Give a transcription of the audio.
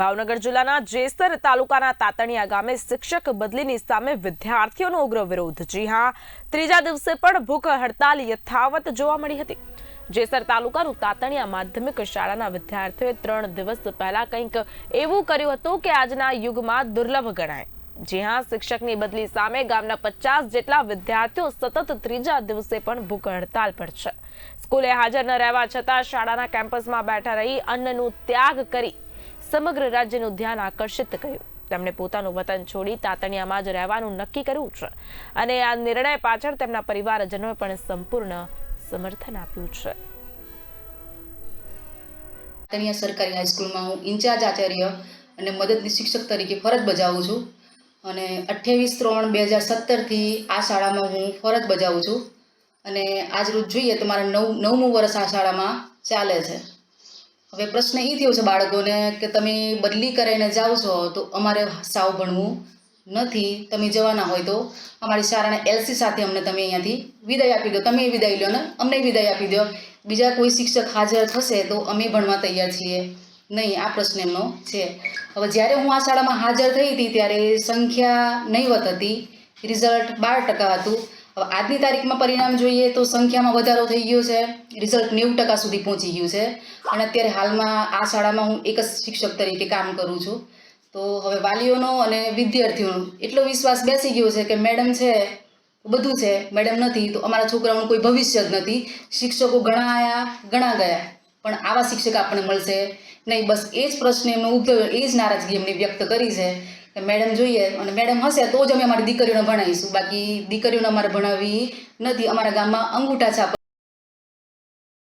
ભાવનગર જિલ્લાના જેસર તાલુકાના તાતણિયા ગામે શિક્ષક બદલીની સામે વિદ્યાર્થીઓનો ઉગ્ર વિરોધ। જી હા, ત્રીજા દિવસે પણ ભૂખ હડતાલ યથાવત જોવા મળી હતી। જેસર તાલુકાનું તાતણિયા માધ્યમિક શાળાના વિદ્યાર્થીઓએ 3 દિવસ પહેલા કંઈક એવું કર્યું હતું કે આજના યુગમાં દુર્લભ ગણાય। જી હા, શિક્ષકની બદલી સામે ગામના 50 જેટલા વિદ્યાર્થીઓ સતત ત્રીજા દિવસે પણ ભૂખ હડતાલ પર છે। સ્કૂલે હાજર ન રહેવા છતાં શાળાના કેમ્પસમાં બેઠા રહી અન્નનું ત્યાગ કરી સમગ્ર રાજ્યનું ધ્યાન આકર્ષિત કર્યું। તેમણે પોતાનું વતન છોડી તાતણિયામાં જ રહેવાનું નક્કી કર્યું છે અને આ નિર્ણય પાછળ તેમના પરિવારજનોએ પણ સંપૂર્ણ સમર્થન આપ્યું છે। તાતણિયા સરકારી હાઈસ્કૂલમાં હું ઇન્ચાર્જ આચાર્ય અને મદદની શિક્ષક તરીકે ફરજ બજાવું છું અને 28/3/2017 થી આ શાળામાં હું ફરજ બજાવું છું અને આજ રોજ જોઈએ તો મારા 9મું વર્ષ આ શાળામાં ચાલે છે। હવે પ્રશ્ન એ થયો છે બાળકોને કે તમે બદલી કરાઈને જાઓ છો તો અમારે સાવ ભણવું નથી, તમે જવાના હોય તો અમારી શાળાને એલસી સાથે અમને તમે અહીંયાથી વિદાય આપી દો, તમે વિદાય લો ને અમને વિદાય આપી દો, બીજા કોઈ શિક્ષક હાજર થશે તો અમે ભણવા તૈયાર છીએ નહીં, આ પ્રશ્ન એમનો છે। હવે જ્યારે હું આ શાળામાં હાજર થઈ હતી ત્યારે સંખ્યા નહીવત હતી, રિઝલ્ટ 12% હતું। હવે આજની તારીખમાં પરિણામ જોઈએ તો સંખ્યામાં વધારો થઈ ગયો છે, રિઝલ્ટ 90% સુધી પહોંચી ગયું છે અને અત્યારે હાલમાં આ શાળામાં હું એક જ શિક્ષક તરીકે કામ કરું છું। તો હવે વાલીઓનો અને વિદ્યાર્થીઓનો એટલો વિશ્વાસ બેસી ગયો છે કે મેડમ છે બધું છે, મેડમ નથી તો અમારા છોકરાઓનું કોઈ ભવિષ્ય જ નથી। શિક્ષકો ઘણા આવ્યા ઘણા ગયા પણ આવા શિક્ષક આપણને મળશે નહીં, બસ એ જ પ્રશ્ન એમનો ઉદ્ભવ્યો, એ જ નારાજગી એમની વ્યક્ત કરી છે કે મેડમ જોઈએ અને મેડમ હશે તો જ અમે અમારી દીકરીઓને ભણાવીશું, બાકી દીકરીઓને અમારે ભણાવવી નથી। અમારા ગામમાં અંગૂઠા છાપ